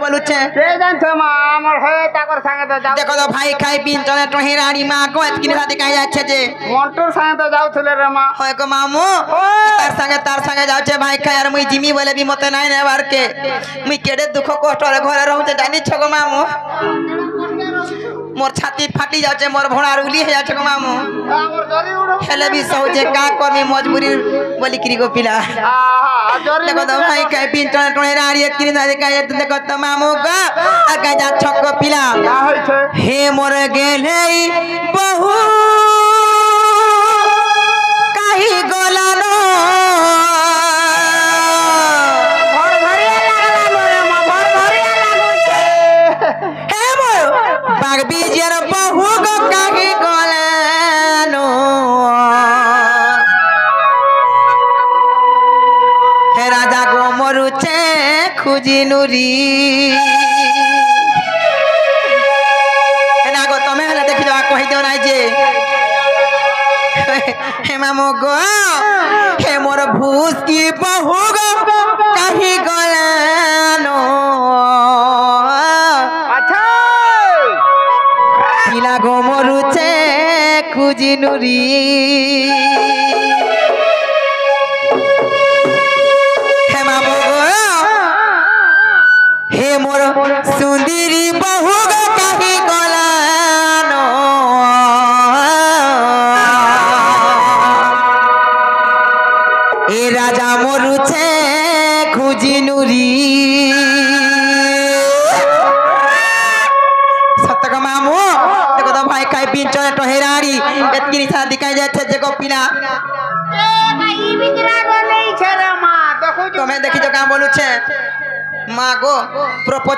बोलुचे के जानछो मा हमर हे ताकर संगे तो जाऊ देखो तो भाई खाई पिन चले टोही रानी मां को एतकिन साथी कहीं जाछे जे मोंटूर संगे तो जाउथले रे मा होय को मामू तार संगे जाउछे भाई खाई यार मुई जिमी बोले भी मते नाइ ने बार के मुई केडे दुख कष्ट रे घरे रहउचे जानी छ को मामू मोर छाती फाटी जाउछे मोर भोणा रुली हे जाछे को मामू हमर जरी उड़ो हेले भी सहजे का करमी मजबूरी बोली किरी को पिला हां जरी देखो तो भाई खाई पिन चले टोही रानी एतकिन साथी कहीं देखो तो मामू का आगा जा छक पिला का होय छे हे मोर गेले बहु काही गोलानो भर भरिया लागला मोरे मा भर भरिया लागो छे हे मोर बाग बीजेर बहु गो काही गोलानो हे राजा गो मरुचे खुजी नुरी हे ना गो तमे हला देखि जा कहि देउ नाइ जे हे मामो गो हे मोर भूस की बहु गो काही गोलानो अच्छा पिला गो मरुचे खुजी नुरी हे मामो गो हे मोर सुंदरी बहु गो काही गोलानो ए राजा मरुचे खुजी नुरी सत्य का मामू देखो तो भाई खाई पिन चले टहेराड़ी एतकी शादी कहीं जाए जे को पिला ए भाई बिजरा गो नहीं छे रे मा देखो जो तुम्हें देखी जो काम बोलू छे माँ गो प्रपोज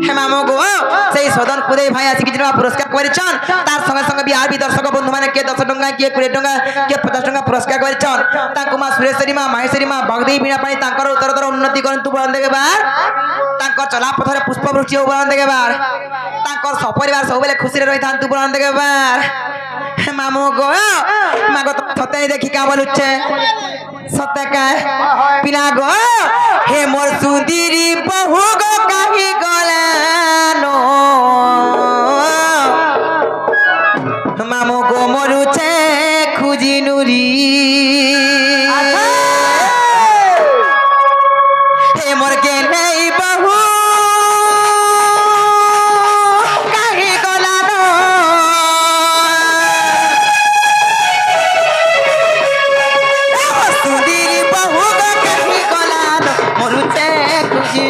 हे मामो गो सेई सदन कुदे भाई आसी किजवा पुरस्कार करिछन तार संगे संगे बिहार भी दर्शक बंधु माने के 10 टंका के 20 टंका के 50 टंका पुरस्कार करिछन तांको मा सुरेश्वरी मा माहेश्वरी मा भगदेवी बिना पानी तांकर उत्तरोत्तर उन्नति करंतु बळन देगे बार तांकर चला पथरे पुष्प वृष्टि हो बळन देगे बार तांकर सपरिवार सब बेले खुशी रे रहि थांतु बळन देगे बार हे मामो गो मागो थते देखि का बोलुछे सत्य का पिला गो हे मोर सुंदरी बहु गो काही गोलानो मामो गो मरुचे खुजी नुरी हे मोर गेले बहु काही गोलानो सुंदरी बहु गो काही गोलानो मरुचे खुजी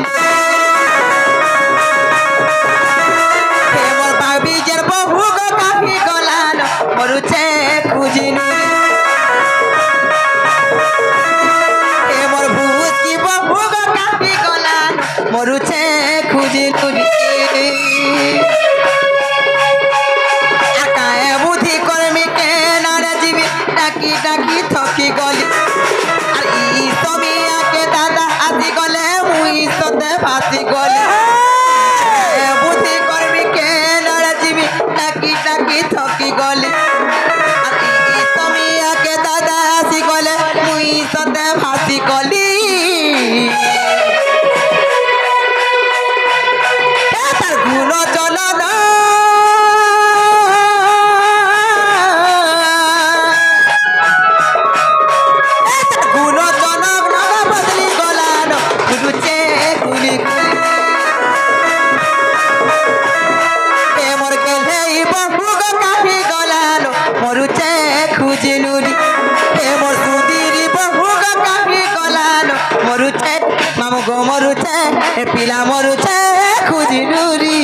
हे मोर बाबीजेर बहु गो काही गोलानो मरुचे खुजी हे मोर भूत की बहु गो काही गोलानो मरुचे खुजी आकाए बुद्धि कर्मी के नारे जीवी डाकी डाकी थकी गली আর ই তুমি আকে দাদা আসি গলে মুই সতে ফাসি গলি বুদ্ধি করবি কে নড়ে জীবি ডাকি ডাকি থকি গলি আর ই তুমি আকে দাদা আসি গলে মুই সতে ফাসি গলি তার গুণ চলো না গুণ জনক নগা বদলি গলানো গুরুচে গুলি মোর গেলে বহু গো কাহি গলানো মরুচে খুঁজি নুরি মোর সুদিরি বহু গো কাহি গলানো মরুচে মামু গো মরুচে পিলা মরুচে খুঁজি নুরি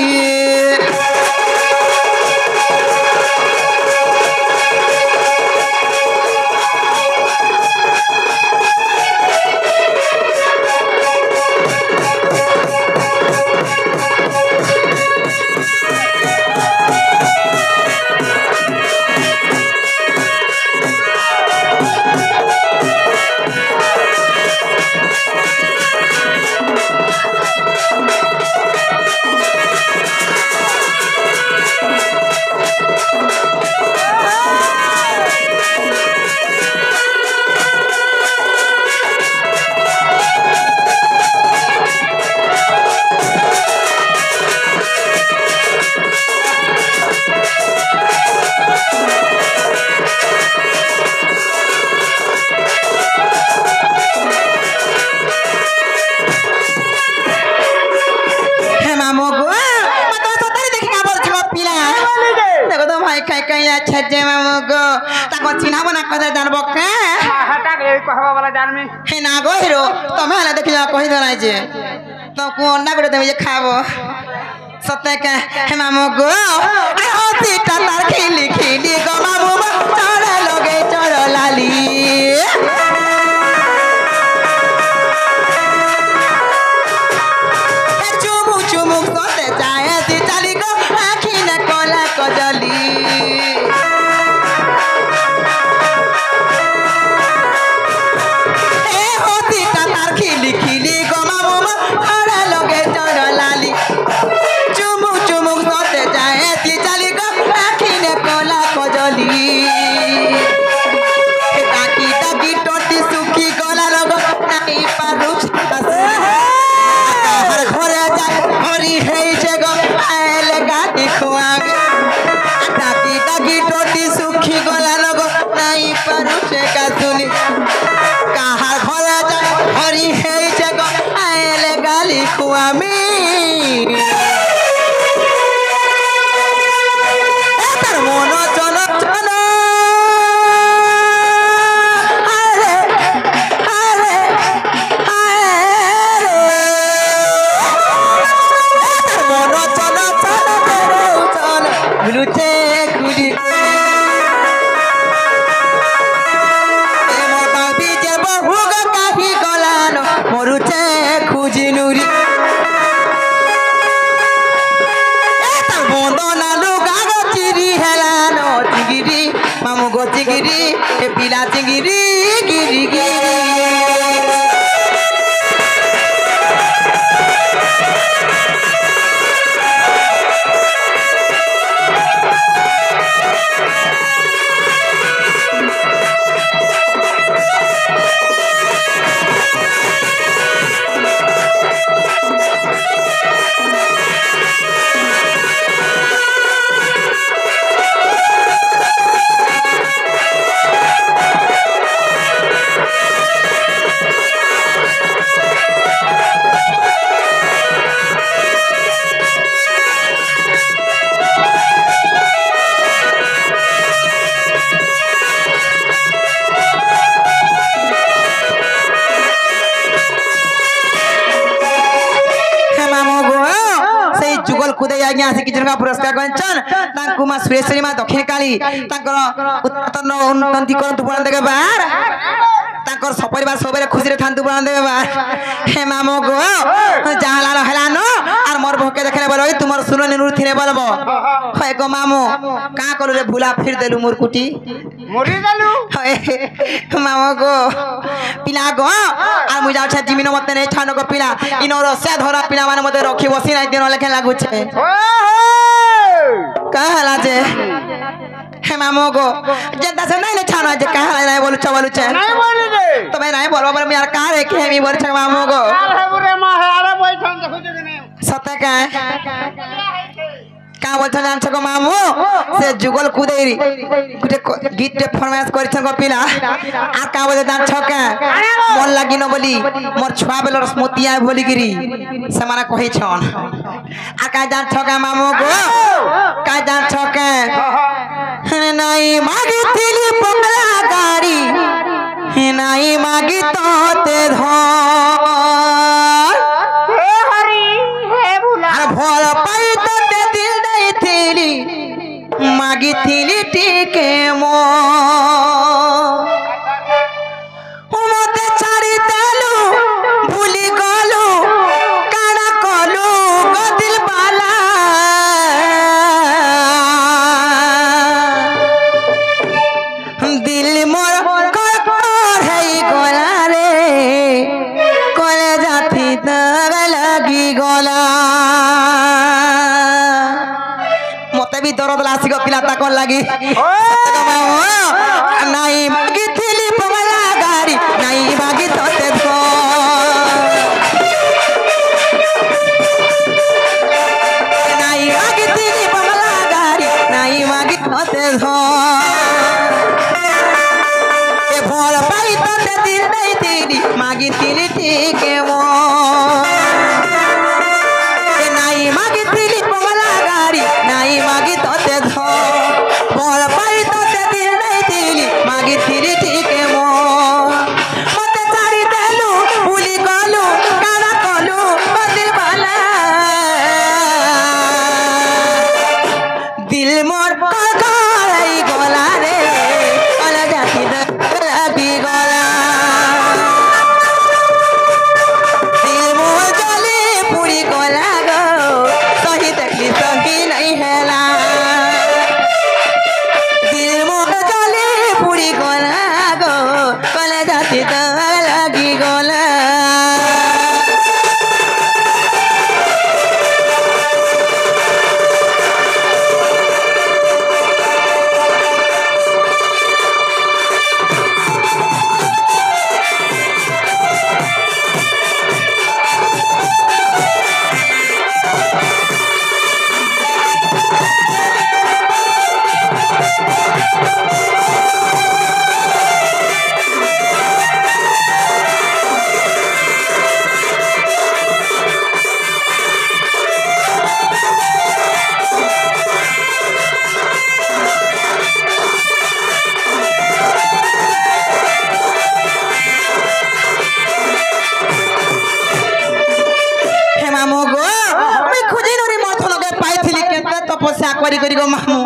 कहिया छजे मामू गो ताको चिन्हाबो ना कदे जानबो के हटा के कहबा वाला जानमी हे ना गो हिरो तमे हला देखिया कहि दनाई जे तो को अंडा गुडे तमे जे खाबो सत्य के हे मामू गो ए होती तार खिली खिली गो मामू चढ़ लगे चढ़ लाली चुमु चुमु सोते जाए ती चली गो आखी न कोला कजली ए होती तार खिली खिली गो मामू चढ़ लगे चढ़ लाली चुमु चुमु सोते जाए ती चली गो आखी न कोला कजली डाकी डाकी टोटी सुखी गला लगो नहीं पारुच हर घरे जाए हरी है जगो आयल गाती खुआवे डाकी डाकी टोटी सुखी गला लगो नहीं पारुच का सुनी कहार घरे जाए हरी है जगो आयल गाली खुआवे तार मनो चलो चलो चिगिरी पिला चिगिरी गिरी गिरी पुरस्कार माँ सुरेश्वरी माँ दक्षिण काली उत्तन उन्नति करतु बना देवे बार सपरिवार सब खुशी रे थांतु बना देवे बार हे मामो गो जहालानो हेलानो आर मोर भोके देखले बोलो तुमर सुनो निरुति रे बोलबो हे गो मामो का कलु रे भूला फिर देलु मोर कुटी मरी देलु मामो गो पिला गो आर मु जाउ छ जिमिनो मते नै छानो गो पिला इनोर से धरा पिला माने मते रखी बसी नै दिन लेखे लागु छे कहला जे हे मामो गो जदा से नहीं छाना जे कहला नहीं बोलु छ नहीं बोलु रे तमे नहीं बोलबो पर यार का रे के मी बोल छ मामो गो अरे बुरे मां है अरे बैठन देखु जे नहीं सत्य का बोलछ जान छ गो मामो से जुगल कुदेरी गुटे गीत रे फरमाइश कर छ गो पिला आ का बोले जान छ का मन लागि न बोली मोर छुआ बेलर स्मृतिया बोली गिरी से माने कहि छन आ का जान छ का मामो गो का जान छ का नहीं मागी तिली पगला गाड़ी नहीं मागी तोते धर हे हरि हे भूला भोल पाई तोते दिल नहीं थिली मागी थिली टीके मो मते छाड़ी देलु भूली गलु काना कलु गो दिल बाला दिल मोर है गोला रे कोले जाती तग लगी गोला मते भी दर्द लासी गो पिला ताकन लगी नहीं मागी थिली पगला गाड़ी नहीं मागी तोते धो नहीं मागी थिली पगला गाड़ी नहीं मागी तोते धो भोल पाई तोते दिल नहीं तेरी मागी तिली टीके मो नहीं मागी तिली पगला गाड़ी नहीं मागी तोते धो भोल তপস্যা করি করি গো মামু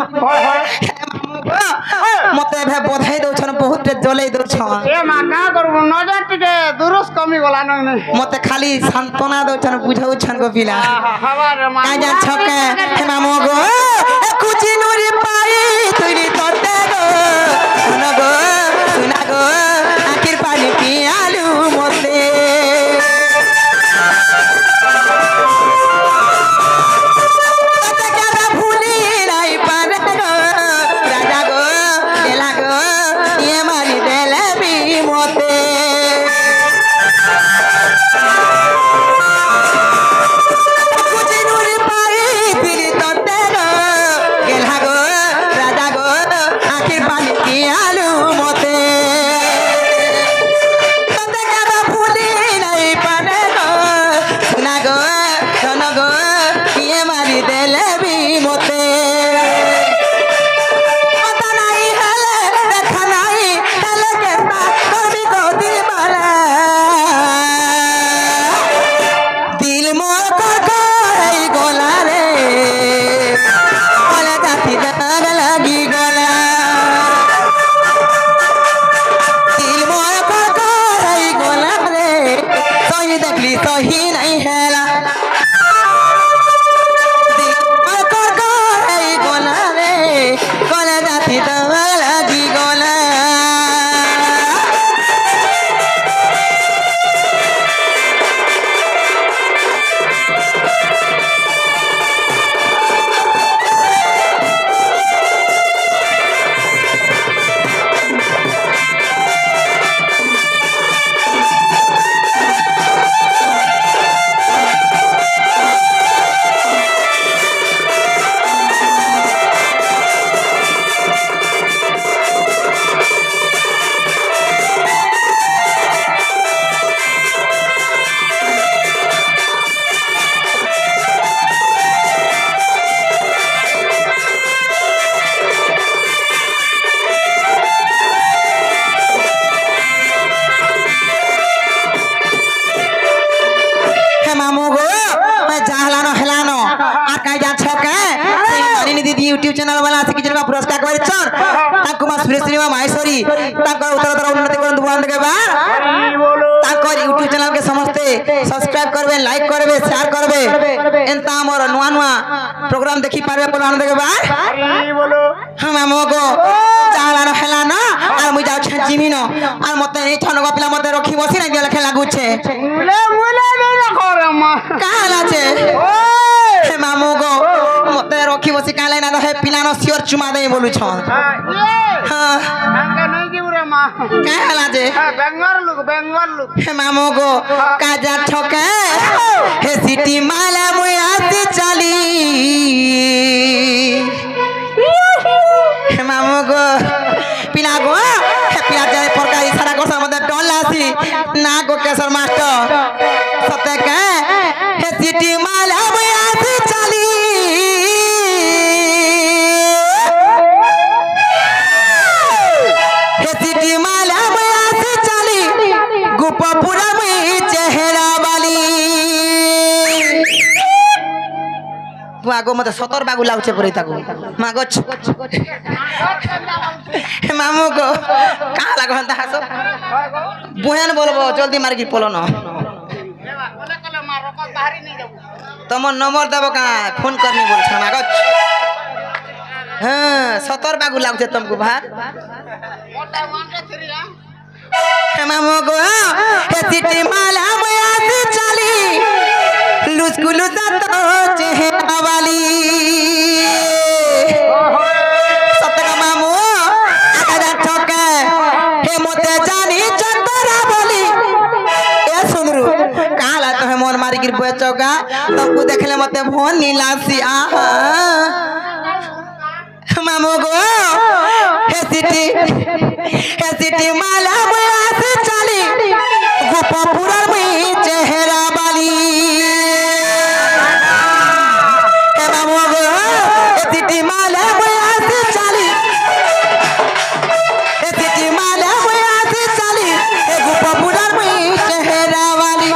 মতে ভে বধাই দউছন বহুত জলাই দউছন এ মা কা করব নজর টিকে দুরুস কমি গলা নই মতে খালি সান্তনা দউছন বুঝাউছন গো পিলা হবার মা কাজা ছকে হে মামু গো কুচি নুরি পাই তুইনি ততে গো শুনা গো আখির পানি পিয়ালু মতে यूट्यूब चैनल वाला से किजन का पुरस्कार करिछन ताको मा सुरेश सिनेमा माहेश्वरी ताको उत्तर उन्नति करन दुबान के बा ताको यूट्यूब चैनल के समस्त सब्सक्राइब करबे लाइक करबे शेयर करबे एंता हमर नुआ नुआ प्रोग्राम देखि पारबे पर आनंद के बा बोलो हम हमको चालानो हेलानो আর মুই যাও জিমিন আর মতে এই ছনগ পিলা মতে রখি বসি না গেলে খেলা গুছে মুলে মুলে না করে মা কাল আছে হে মামু গো মতে রখি বসি কালে না হে পিলানো সিওর চুমা দেই বলু ছন হ্যাঁ আঙ্গা নাই জিউরে মা কাল আছে বেঙ্গল লোক হে মামু গো কাজা ঠকে হে সিটি মালা মুই আতে চালি হে মামু গো पिला गो पिला जाए प्रकार इशारा कर मते टोल आसी ना गो केसर मास्टर सते के हे सिटी माला बया से चली हे सिटी माला बया से चली गोपपुरा में चेहरा वाली आगो मते 17 बागु लाउछे परे ताको मागो मामू को कहाँ लगा हंता हसो बुहन बोलबो जल्दी मार की पोलो न तुम नंबर दबो का फोन करनी बोल छ मागो हां 17 बागु लागछे तुमको भार मोटा 1 2 3 मामू को हे सिटी माला बया से चली लुस्कुलु तो चेहरा वाली सतका मामू आगा ठोके हे मोते जानी चंदरा बोली ए सुंदरू काला तो है मोर मारी गिर बेचोगा तुमको देखले मते भोन नीलासी आहा मामू गो हे सिटी माला बया से चली गोपपुरा में चेहरा वाली हे मामू गो हे सिटी माला बया से चली हे सिटी माला बया से चली हे गोपपुरा में चेहरा वाली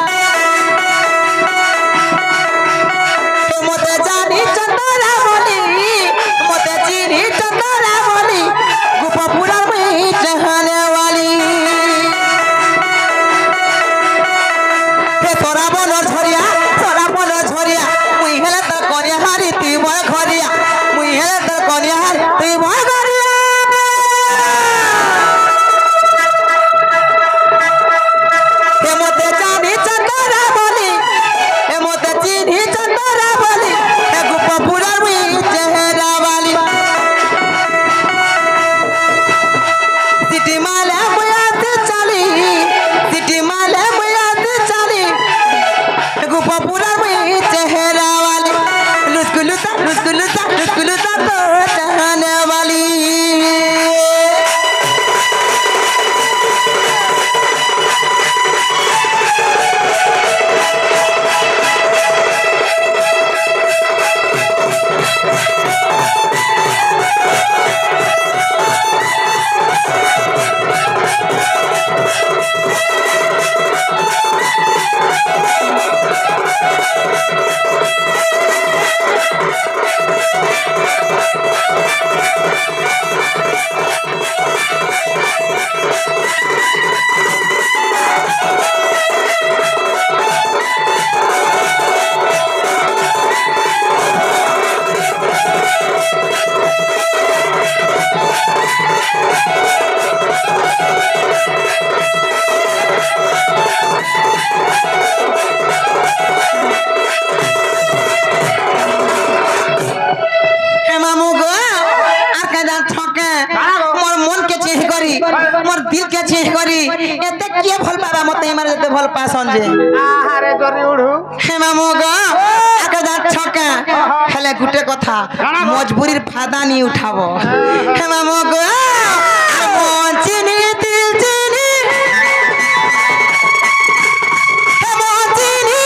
हे मोते जानी चंदरा बोली मोर दिल के चेह करी एते के भल पाबा मते हमर एते भल पासन जे आहारे जरी उडू हे मामू गो आके जा छका हेले गुटे कथा मजबूरीर फायदा नी उठाबो हे मामू गो मन चिनी दिल चिनी हे मन चिनी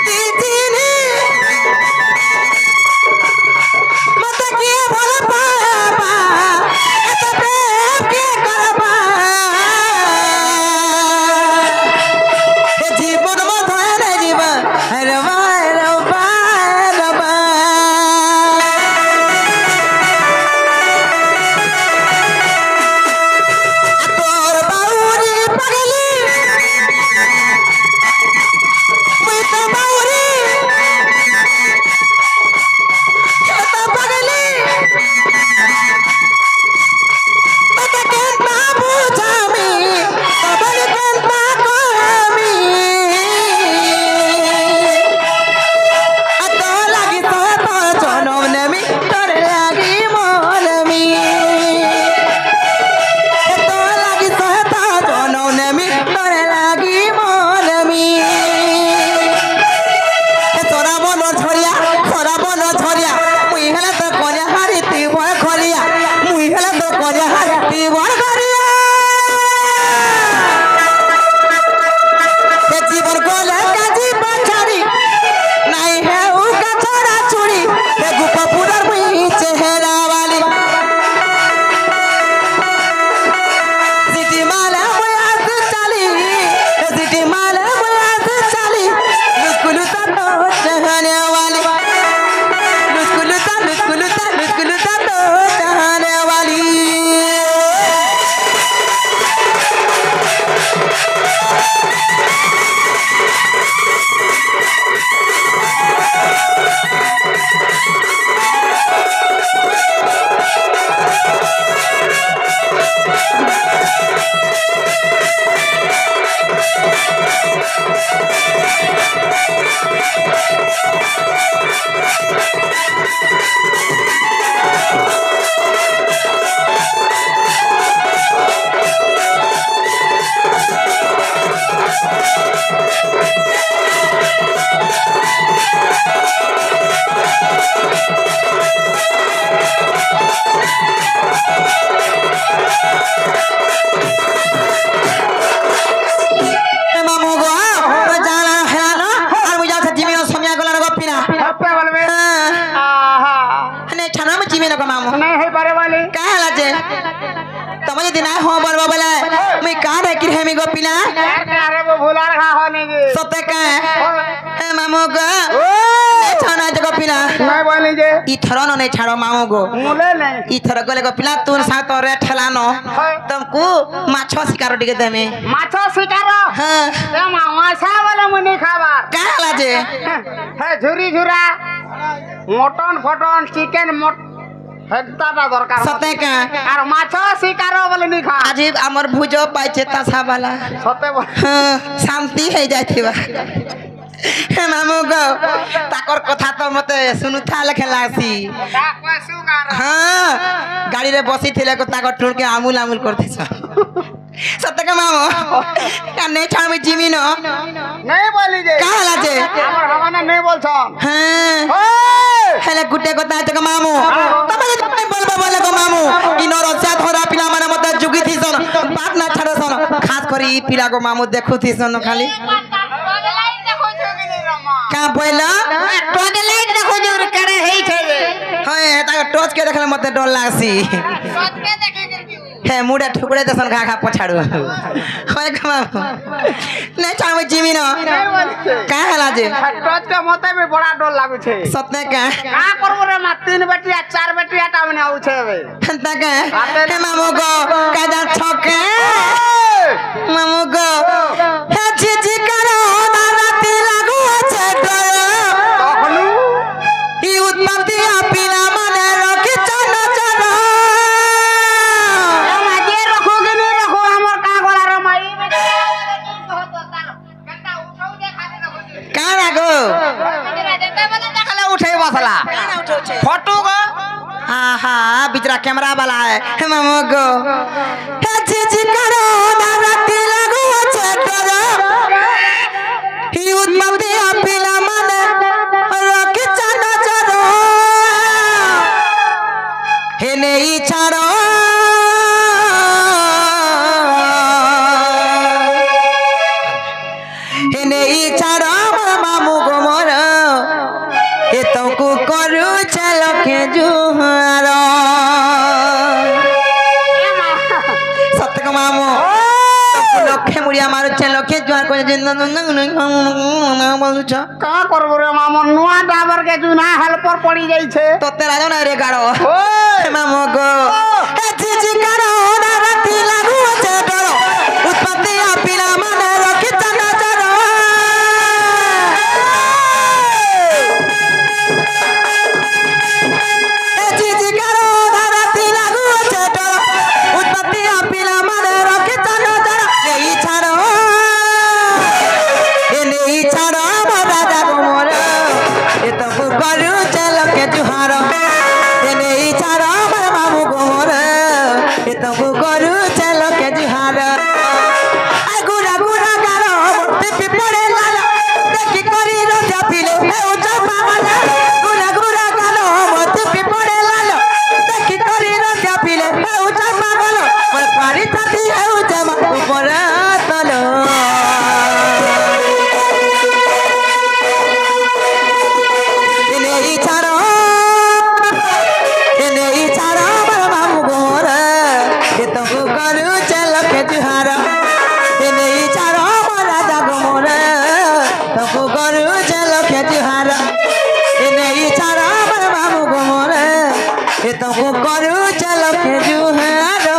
दिल चिनी मते के भल पाबा एते प्रेम के करबा জীবন মধুর জীবন রবা রবা রবা তোর বাউরি পাগলি মুই তো বাউরি তো পাগলি তোকে কেন না বুঝামি তবে কেন না কমি তো লাগি তো জনম নেমি তোর লাগি মনমি তো লাগি তো জনম নেমি তোর লাগি মনমি তোরা বন ঝরিয়া মুই হেলে তো করিয়া হারি তুই বয় খরিয়া মুই হেলে তো করিয়া হারি তুই বয় খরিয়া জীবন গলে কাজী বাছারি নাই হে উ কাছড়া চুড়ি হে গোপপুরার মুই চেহারা वाली সিটি মালে মুই আজ চালি সিটি মালে মুই আজ চালি লুসকুলুতা তো চাহনে वाली লুসকুলুতা তো চাহনে वाली মামু গো জানা হেলানো আর মুই যাচ্ছে জিমি সমিয়া গলার গপিনা হপে বলবে হ্যাঁ আহা নে ছানা মু জিমি নক মামু নাই হই পারে বলি কাহে লাজে তুমি যদি না হো বলবো বলে মুই কা দেখি হেমি গপিনা আরে বো ভুলার খা হনি গে সতে কা হে মামু গো ছানা যে গপিনা নাই বলি যে ইথর নে ছাড়ো মামু গো মুলে নাই ইথর গলে গপিলা তুন সা তোরে ঠেলানো তুমকু মাছ শিকার টিকে দেমে মাছ শিকার হ্যাঁ তে মাছা বলে মুনি খাবার কাহে লাজে হে ঝুরি ঝুরা মটন ফটন চিকেন মট হেডটা দরকার সতে কা আর মাছ শিকার বলে নি খা আজি আমার ভুজ পাইছে তাসা বালা সতে বলে হ্যাঁ শান্তি হয়ে যাইথিবা হে মামু গো তাকর কথা তো মতে শুনুথা লেখে লাগছি হ্যাঁ গাড়ি রে বসি থিলে কো তাকর টুরকে আমুল আমুল করতেছ সত্যকে মামু কানে ছাড়বি জিমি ন নাই বলি যে কাহে লাজে আমার হামানে নাই বলছ হ্যাঁ হেলে গুটে কথা আছে গো মামু তবে তুমি বলবো বলে গো মামু ইনো রসা ধরা পিলা মানে মতে জুগি থিসন বাত না ছাড়ছন খাস করি ই পিলা গো মামু দেখু থিসন খালি का बोला টর্চ লাইট দেখো জোর করে হেই ছে হয় তা টর্চ के देखले मते डर लागसी টর্চ কে দেখে हे मुड़ा ठुकड़े दसन खा खा पछाड़ू होय कमा नहीं चाहबे जिमी न का हला जे टच के मते भी बड़ा डर लागु छे सत्य का करबो रे मा 3 बेटिया 4 बेटिया ता मने आउ छे बे हंता का हे मामू को काजा छके मामू को हे जी करो राती लागू छे डर तखनु ई उत्पत्ति पिला माने रखि चन चन एमा जे रखो के नहीं रखो हमर का गोला रे माई का लागो उठे बसला फोटो को आहा बिचरा कैमरा वाला है हे मामू को हे जी करो राती लागू छे डर ई उत्पत्ति पिला माने रखि चन चन हे नहीं छाड़ो हे नहीं छाड़ो मामू को मोर हे तो को करू चलो के जुहारो सत्य को मामू लखे मुड़िया मारू छे लखे जुहार को जिंदा बोलू छ का करबो रे मामो नुआ डाबर के जुना हल पर पड़ी जाई छे तो तेरा जो ना रे गाड़ो ओए मामू को जी करो राती लागू छे डरो उत्पत्ति पिला माने रखि चना चरो जी करो राती लागू छे डरो उत्पत्ति पिला माने रखि चना चरो नहीं छाड़ो राजा को मोर ये तो करू चलो के जुहार ये नहीं छाड़ो बाबू को मोर ये तो करू चलो के जुहार गुरा गुरा गारो पिपी पड़े लाला देखी करी रोजा पिले ए उजा पावला गुरा गुरा गारो पिपी पड़े लाला देखी करी रोजा पिले ए उजा पावला पर पारी छाती ए उजा ऊपर तलो करू चलो के जुहारो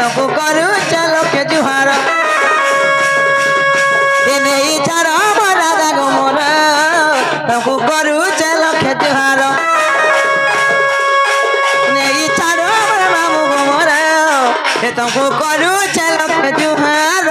तुमको करू चलो के जुहार नहीं चारो मोरा जागो मोरा तुमको करू चलो के जुहार नहीं चारो मोरा मामू गो मोरा तुमको करू चलो के जुहार